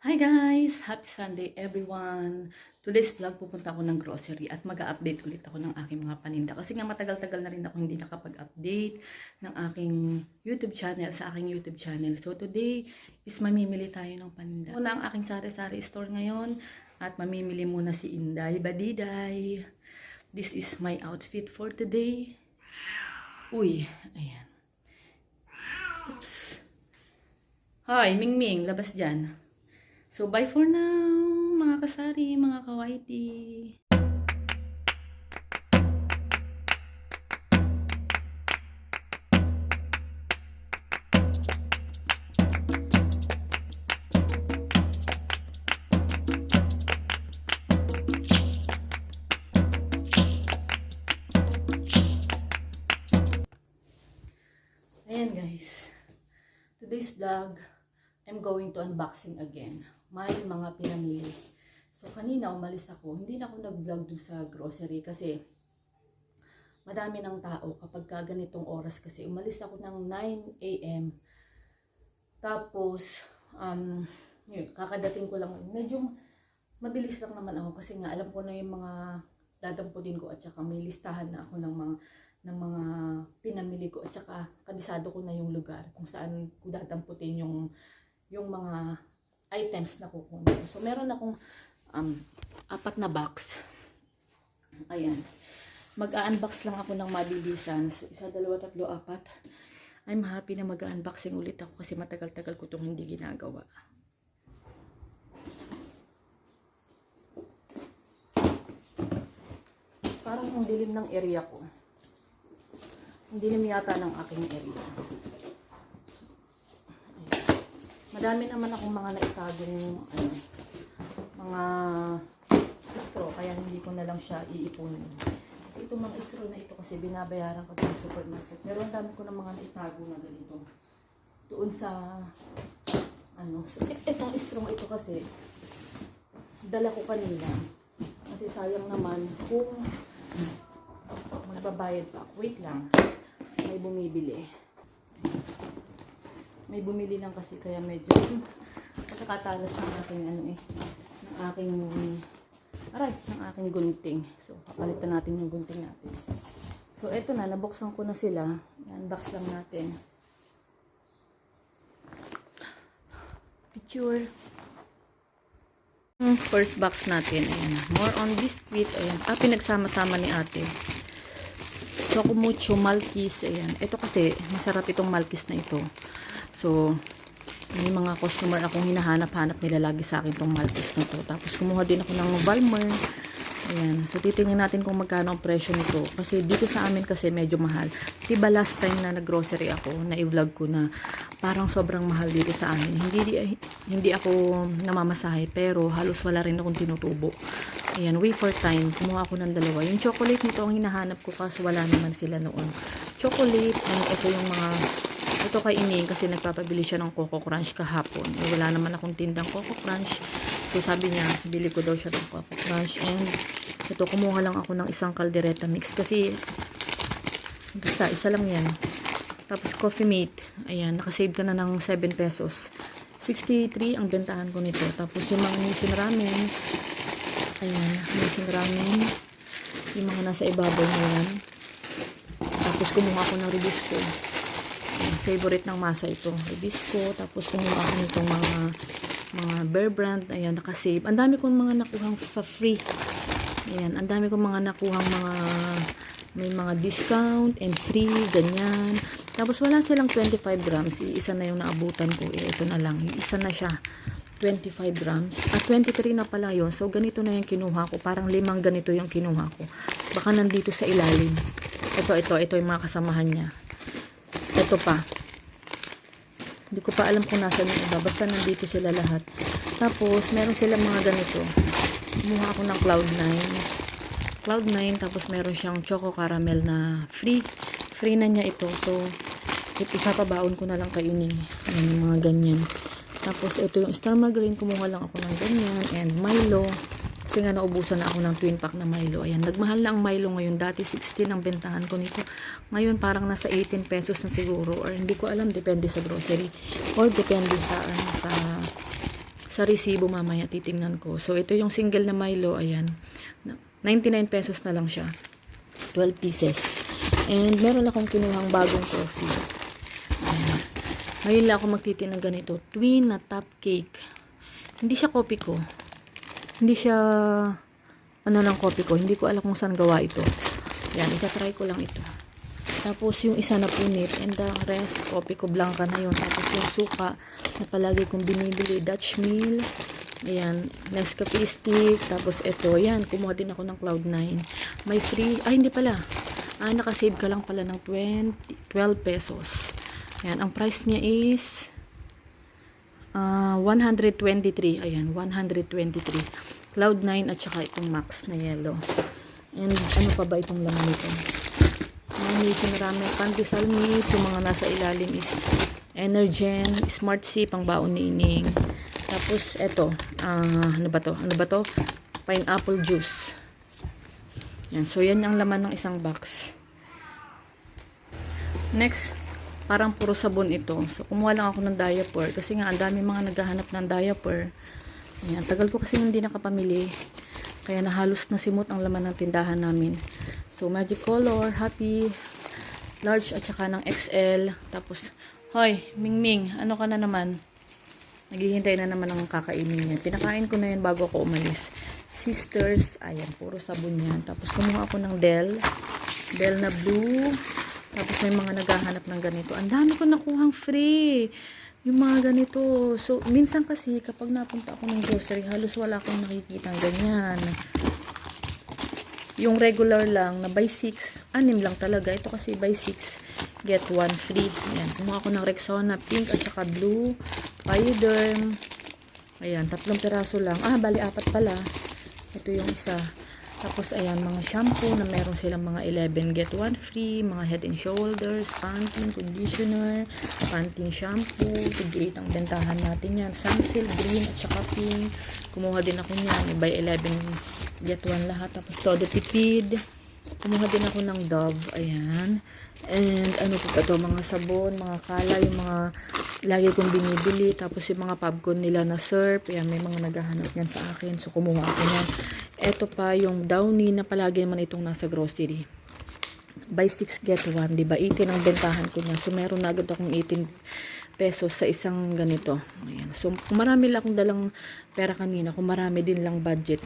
Hi guys! Happy Sunday everyone! Today's vlog pupunta ako ng grocery at mag-update ulit ako ng aking mga paninda. Kasi nga matagal-tagal na rin ako hindi nakapag-update ng aking YouTube channel sa aking YouTube channel. So today is mamimili tayo ng paninda. Una ang aking sari-sari store ngayon at mamimili muna si Inday Badiday. This is my outfit for today. Uy, ayan. Oops. Hi, Mingming, labas dyan. So, bye for now, mga kasari, mga kawaiti. Ayan guys, today's vlog, I'm going to unboxing again. May mga pinamili. So, kanina umalis ako. Hindi na ako nag-vlog dun sa grocery kasi madami ng tao kapag ganitong oras kasi. Umalis ako ng 9 a.m. Tapos, yun, kakadating ko lang. Medyo mabilis lang naman ako kasi nga alam ko na yung mga dadamputin ko at saka may listahan na ako ng mga pinamili ko at saka kabisado ko na yung lugar kung saan ko dadamputin yung mga items na kukunin ko. So, meron akong 4 na box. Ayan. Mag-unbox lang ako ng mabilisan. So, 1, 2, 3, 4. I'm happy na mag-unboxing ulit ako kasi matagal-tagal ko itong hindi ginagawa. Parang ang dilim ng area ko. Ang dilim yata ng aking area. Madami naman akong mga naitagong mga straw, kaya hindi ko na lang siya iipunin. Kasi itong mga straw na ito kasi binabayaran ko sa supermarket. Meron dami ko ng mga naitago na ganito. Doon sa so, itong straw ito kasi dala ko kanina. Kasi sayang naman kung magbabayad pa. Wait lang. May bumibili. May bumili lang kasi kaya medyo nakakatalas ng aking ng aking gunting. So, papalitan natin yung gunting natin. So, eto na, nabuksan ko na sila. Yan, box lang natin. Picture. First box natin. Ayan. More on biscuit. Ayan. Pinagsama-sama ni ate. Choco Mucho Malkis. Ayan. Ito kasi, masarap itong Malkis na ito. So, may mga customer akong hinahanap-hanap nila lagi sa akin itong Malkis na to. Tapos, kumuha din ako ng Balmer. Ayan. So, titingnan natin kung magkano ang presyo nito. Kasi, dito sa amin kasi medyo mahal. Diba last time na nag-grocery ako, na i-vlog ko na parang sobrang mahal dito sa amin. Hindi ako namamasahe, pero halos wala rin akong tinutubo. Ayan, wafer time. Kumuha ako ng 2. Yung chocolate nito ang hinahanap ko kasi wala naman sila noon. Chocolate, and ito yung mga ito kay Ining kasi nagpapabili siya ng Coco Crunch kahapon. Wala naman akong tindang Coco Crunch. So sabi niya, bili ko daw siya ng Coco Crunch. And ito, kumuha lang ako ng isang caldereta mix kasi basta, isa lang yan. Tapos Coffee Mate. Ayan, nakasave ka na ng 7 pesos. 63 ang bentahan ko nito. Tapos yung mga missing ramens. Ayan, missing ramen. Yung mga nasa ibabaw na yan. Tapos kumuha ako ng Ribisco. Favorite ng masa ito, Ribisco. Tapos kumuha ako nitong mga Bear Brand. Ayan, nakasave. Ang dami kong mga nakuhang free. Ayan, ang dami kong mga nakuhang may mga discount and free, ganyan. Tapos wala silang 25 grams. Isa na yung naabutan ko. Ito na lang. Isa na siya. 25 grams. At 23 na pala yun. So, ganito na yung kinuha ko. Parang 5 ganito yung kinuha ko. Baka nandito sa ilalim. Ito yung mga kasamahan niya. Ito pa. Hindi ko pa alam kung nasan yung iba. Basta nandito sila lahat. Tapos, meron sila mga ganito. Kumuha ako ng Cloud9. Tapos meron siyang choco caramel na free. Free na niya ito. So, ipapabaon ko na lang kay Ining. Ayan yung mga ganyan. Tapos, ito yung Star Margarine. Kumuha lang ako ng ganyan. And Milo. Kasi nga naubusan na ako ng twin pack na Milo. Ayan, nagmahal na ang Milo ngayon. Dati 16 ang bentahan ko nito. Ngayon parang nasa 18 pesos na siguro. Or hindi ko alam, depende sa grocery. Or depende sa sa resibo mamaya titingnan ko. So, ito yung single na Milo. Ayan. 99 pesos na lang siya. 12 pieces. And meron akong kinuhang bagong coffee. Ayan. Ngayon lang ako magtitin ng ganito. Twin na top cake. Hindi siya coffee ko. Hindi siya ano lang coffee ko. Hindi ko alam kung saan gawa ito. Ayan. Itatry ko lang ito. Tapos yung isa na punit. And the rest, coffee ko blanca na yun. Tapos yung suka na palagi kong binibili. Dutch Mill. Ayan. Nescafe stick. Tapos ito. Ayan. Kumuha din ako ng Cloud9. May free. Ay, hindi pala. Nakasave ka lang pala ng 12 pesos. Ayan. Ang price niya is 123. Ayan. 123. Cloud9 at saka itong Max na yellow. And ano pa ba itong laman nito? Marami pandesal meat. Yung mga nasa ilalim is Energen, Smart C, pang baon ni Ining. Tapos, eto. Ano ba to? Pineapple juice. Yan. So, yan yung laman ng isang box. Next, parang puro sabon ito. So, kumuha lang ako ng diaper. Kasi nga, ang dami mga naghahanap ng diaper. Yan. Tagal ko kasi hindi nakapamili. Kaya nahalos na simot ang laman ng tindahan namin. So, Magic Color, Happy, large at saka ng XL. Tapos, hoy, Mingming, ano ka na naman? Naghihintay na naman ng kakainin niya. Pinakain ko na yan bago ako umalis. Sisters, ayan, puro sabon yan. Tapos, kumuha ako ng Dell na blue. Tapos, may mga naghahanap ng ganito. Ang dami ko nakuhang free. Yung mga ganito. So, minsan kasi, kapag napunta ako ng grocery, halos wala akong nakikita ganyan. Yung regular lang na buy 6, 6 lang talaga. Ito kasi buy 6, get 1 free. Ayan, kumuha ako ng Rexona, pink at saka blue, Bioderm. Ayan, 3 piraso lang. Bali 4 pala. Ito yung isa. Tapos, ayan, mga shampoo na meron silang mga 11, get 1 free. Mga Head and Shoulders, Pantene conditioner, Pantene shampoo. Tig-8 ang bentahan natin yan. Sunsilk, green at saka pink. Kumuha din ako niyan. Buy 11, get 1 lahat. Tapos, todo tipid. Kumuha din ako ng Dove. Ayan. And, ano po ito? Mga sabon, mga kala, yung mga lagi kong binibili. Tapos, yung mga popcorn nila na syrup. Ayan, may mga naghahanap niyan sa akin. So, kumuha ako niyan. Ito pa, yung Downy na palagi naman itong nasa grocery. Buy 6, get 1. Diba? 18 ang bentahan ko niya. So, meron na agad akong 18 pesos sa isang ganito. Ayan. So, kung marami lang akong dalang pera kanina, kung marami din lang budget,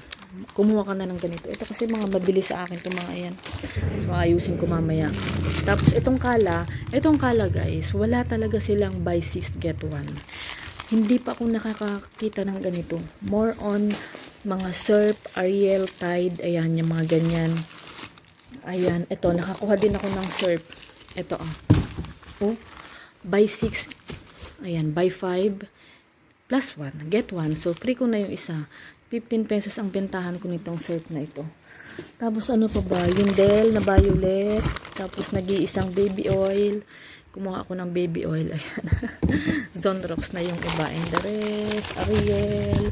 kumuha ka na ng ganito. Ito kasi mga mabili sa akin itong mga ayan. So, ayusin ko mamaya. Tapos, itong kala guys, wala talaga silang buy 6, get 1. Hindi pa ako nakakakita ng ganito. More on mga Surf, Ariel, Tide, ayan, yung mga ganyan. Ayan, ito, nakakuha din ako ng Surf. Ito, buy 6, ayan, buy 5, plus 1, get 1. So, free ko na yung isa. 15 pesos ang bentahan ko nitong Surf na ito. Tapos, ano pa ba? Yung Dell na Violet. Tapos, nag-iisang baby oil. Kumuha ako ng baby oil. Ayan. Zonrox na yung iba. And the rest, Ariel,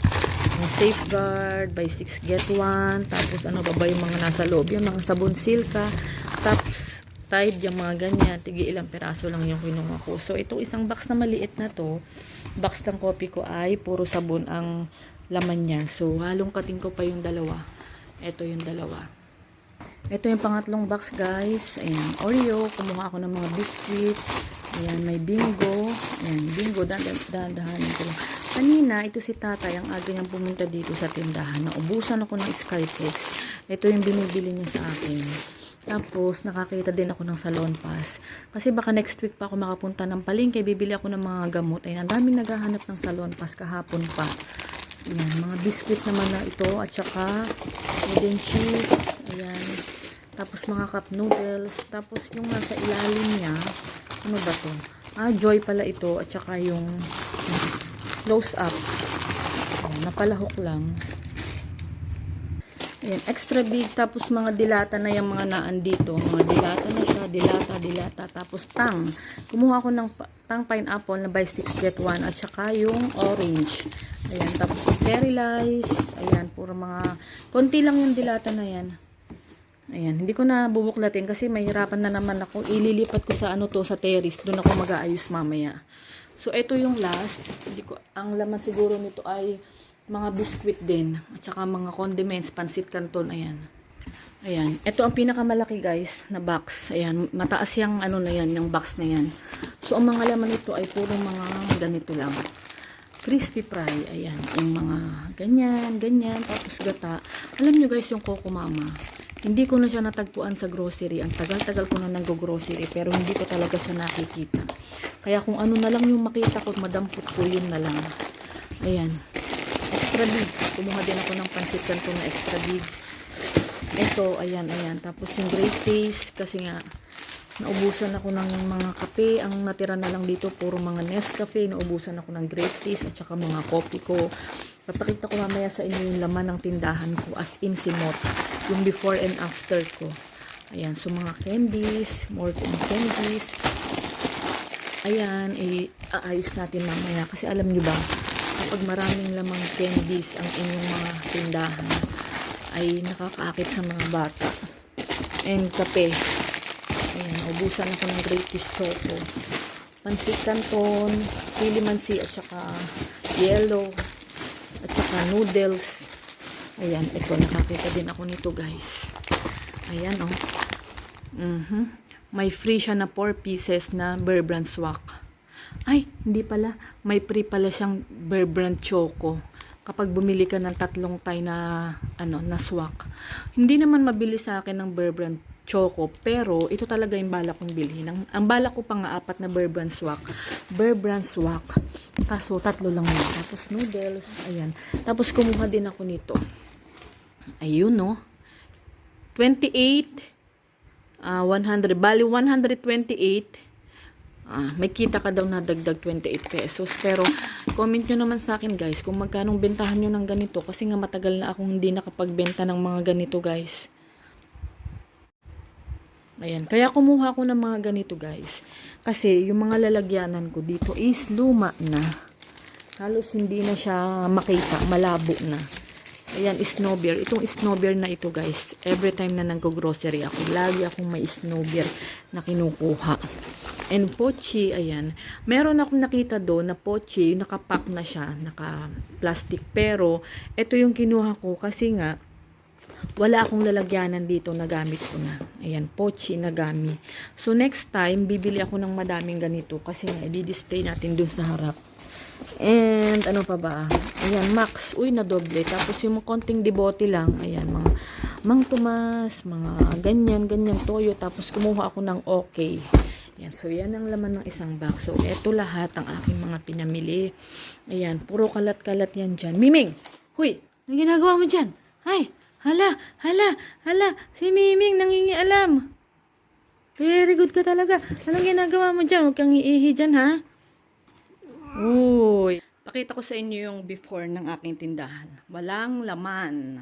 Safeguard, buy 6, get 1. Tapos, ano pa ba yung mga nasa loob? Yung mga sabon Silka. Tapos, Tide, yung mga ganyan. Tigi ilang peraso lang yung kinuha ko. So, itong isang box na maliit na to, box ng coffee ko ay puro sabon ang laman niya. So, halong kating ko pa yung dalawa. Ito yung dalawa. Ito yung pangatlong box, guys. Ayan, Oreo. Kumuha ako ng mga biscuit. Ayan, may bingo. Ayan, bingo. Dahan-dahanin ko lang. Kanina, ito si tatay. Ang aga niyang pumunta dito sa tindahan. Naubusan ako ng Skyflex. Ito yung binibili niya sa akin. Tapos, nakakita din ako ng Salon Pass. Kasi baka next week pa ako makapunta ng palengke. Bibili ako ng mga gamot. Ayan, ang daming naghahanap ng Salon Pass kahapon pa. Ayan, mga biscuit naman na ito. At saka, wooden cheese. Ayan. Tapos, mga cup noodles. Tapos, yung nasa ilalim niya, ano ba to? Joy pala ito. At saka yung close up. Ayan, napalahok lang. Ayan, extra big. Tapos, mga dilata na yung mga naan dito. Mga dilata na siya. Dilata. Tapos, tang. Kumuha ko ng tang pineapple na buy 6, get 1. At saka yung orange. Ayan, tapos sterilize. Ayan, puro mga, konti lang yung dilata na yan. Ayan, hindi ko na bubuklatin kasi mahirapan na naman ako. Ililipat ko sa ano to, sa terrace. Doon ako mag-aayos mamaya. So, ito yung last. Hindi ko, ang laman siguro nito ay mga biscuit din. At saka mga condiments, pansit canton, ayan. Ayan. Ito ang pinakamalaki guys na box. Ayan. Mataas yung ano na yan, yung box na yan. So, ang mga laman nito ay puro mga ganito lang. Crispy fry. Ayan. Yung mga ganyan, ganyan. Tapos gata. Alam nyo guys, yung Coco Mama. Hindi ko na siya natagpuan sa grocery. Ang tagal-tagal ko na nag-grocery. Pero hindi ko talaga siya nakikita. Kaya kung ano na lang yung makita ko, madampot ko, yun na lang. Ayan. Extra big. Kumuha din ako ng pansit canton na extra big. Ito, ayan, ayan. Tapos yung Great Taste, kasi nga, naubusan ako ng mga kape. Ang natira na lang dito, puro mga Nescafe. Naubusan ako ng Great Taste at saka mga coffee ko. Papakita ko mamaya sa inyo yung laman ng tindahan ko, as in simot. Yung before and after ko. Ayan, so mga candies, more candies. Ayan, aayos natin mamaya. Kasi alam nyo ba, kapag maraming lamang candies ang inyong mga tindahan, ay nakakaakit sa mga bata. And kape. Ayan, ubusan ako ng Great Taste Choco. Pansit canton, Pilimansi at saka yellow at saka noodles. Ayan, ito nakakita din ako nito guys. Ayan oh. May free siya na 4 pieces na Bear Brand swak. Ay, hindi pala. May free pala siyang Bear Brand Choco. Kapag bumili ka ng 3 tay na na swak. Hindi naman mabili sa akin ng Bear Brand Choco, pero ito talaga yung balak kong bilhin. Ang balak ko pa nga 4 na Bear Brand swak. Bear Brand swak. Kaso 3 lang yun. Tapos noodles, ayan. Tapos kumuha din ako nito. Ayun no. 28 100, bali 128. May kita ka daw na dagdag 28 pesos. Pero, comment nyo naman sa akin guys, kung magkanong bentahan nyo ng ganito. Kasi nga matagal na akong hindi nakapagbenta ng mga ganito guys. Ayan, kaya kumuha ko ng mga ganito guys. Kasi, yung mga lalagyanan ko dito is luma na. Halos hindi na siya makita, malabo na. Ayan, snow beer. Itong snow beer na ito guys, every time na nag-grocery ako, lagi akong may snow beer na kinukuha. And pochi, ayan. Meron akong nakita doon na pochi, nakapack na siya, naka-plastic. Pero, ito yung kinuha ko kasi nga, wala akong lalagyanan dito na gamit ko na. Ayan, pochi na gami. So, next time, bibili ako ng madaming ganito kasi nga, i-display natin doon sa harap. And, ano pa ba? Ayan, Max. Uy, na doble. Tapos, yung konting debote lang. Ayan, mga Mang Tomas, mga ganyan, toyo. Tapos, kumuha ako ng okay. Ayan, so, yan ang laman ng isang box. So, eto lahat ang aking mga pinamili. Ayan, puro kalat-kalat yan dyan. Miming! Huy! Anong ginagawa mo dyan? Ay! Hala! Si Miming, nangingialam. Very good ka talaga. Anong ginagawa mo dyan? Huwag kang iihi dyan, ha? Uy, pakita ko sa inyo yung before ng aking tindahan. Walang laman.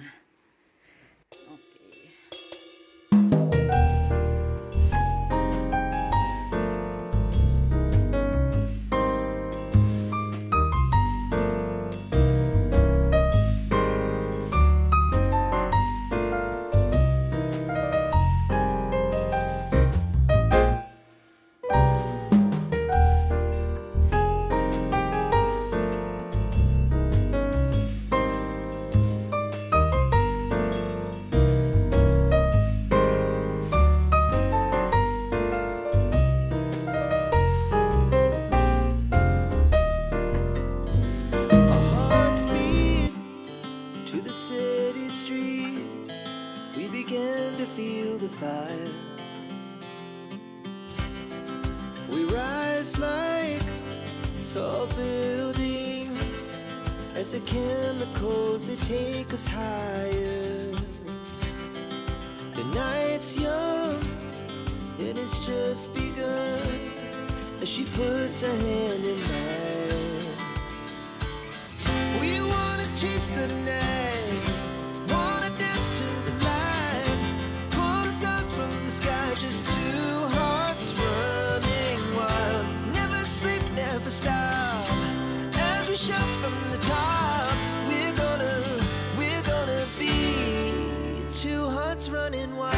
Feel the fire. We rise like tall buildings as the chemicals they take us higher. The night's young and it's just begun as she puts her hand in mine. We wanna chase the night. From the top, we're gonna be two hearts running wild.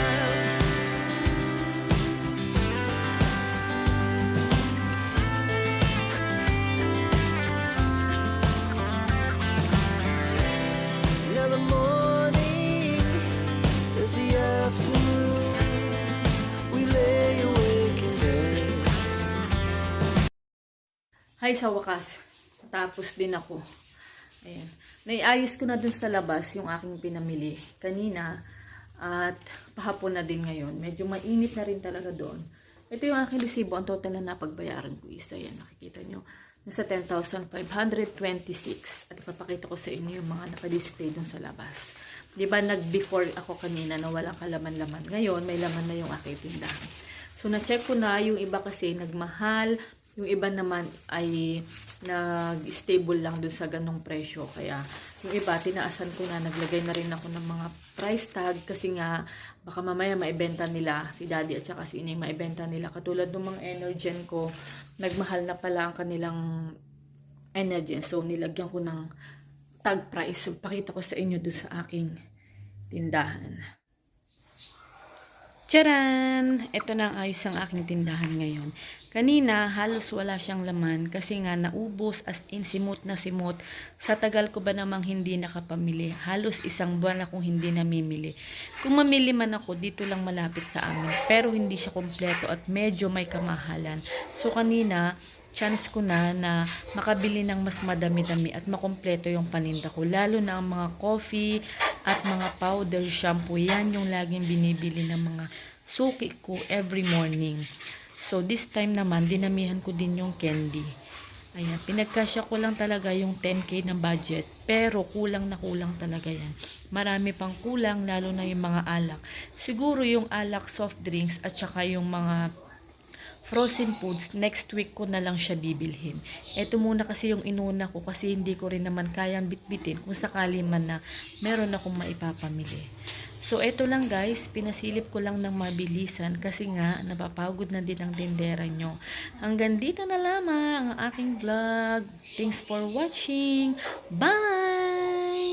Hay, sa wakas. Tapos din ako. Ayan. Naiayos ko na dun sa labas yung aking pinamili kanina. At pahapon na din ngayon. Medyo mainit na rin talaga doon. Ito yung aking resibo. Ang total na napagbayaran ko is, ayan, nakikita nyo. Nasa 10,526. At ipapakita ko sa inyo yung mga nakadisplay dun sa labas. Diba nag-before ako kanina na walang kalaman-laman. Ngayon, may laman na yung aking tindahan. So, na-check ko na. Yung iba kasi nagmahal. Yung iba naman ay nag-stable lang dun sa ganong presyo. Kaya yung iba, tinaasan ko na. Naglagay na rin ako ng mga price tag. Kasi nga, baka mamaya maibenta nila. Si daddy at saka si inay maibenta nila. Katulad ng mga Energen ko, nagmahal na pala ang kanilang Energen. So, nilagyan ko ng tag price. So, pakita ko sa inyo dun sa aking tindahan. Charan! Ito na ang ayos ang aking tindahan ngayon. Kanina, halos wala siyang laman kasi nga naubos as in simot na simot. Sa tagal ko ba namang hindi nakapamili? Halos isang buwan akong hindi namimili. Kung mamili man ako, dito lang malapit sa amin. Pero hindi siya kompleto at medyo may kamahalan. So kanina, chance ko na makabili ng mas madami-dami at makompleto yung paninda ko. Lalo na ang mga coffee at mga powder, shampoo. Yan yung laging binibili ng mga suki ko every morning. So, this time naman, dinamihan ko din yung candy. Ayan, pinagkasya ko lang talaga yung 10K ng budget. Pero, kulang na kulang talaga yan. Marami pang kulang, lalo na yung mga alak. Siguro yung alak, soft drinks, at saka yung mga frozen foods, next week ko na lang siya bibilhin. Ito muna kasi yung inuna ko kasi hindi ko rin naman kayang bitbitin kung sakali man na meron akong maipapamili. So, ito lang guys, pinasilip ko lang ng mabilisan kasi nga, napapagod na din ang tindera nyo. Hanggang dito na lamang ang aking vlog. Thanks for watching. Bye!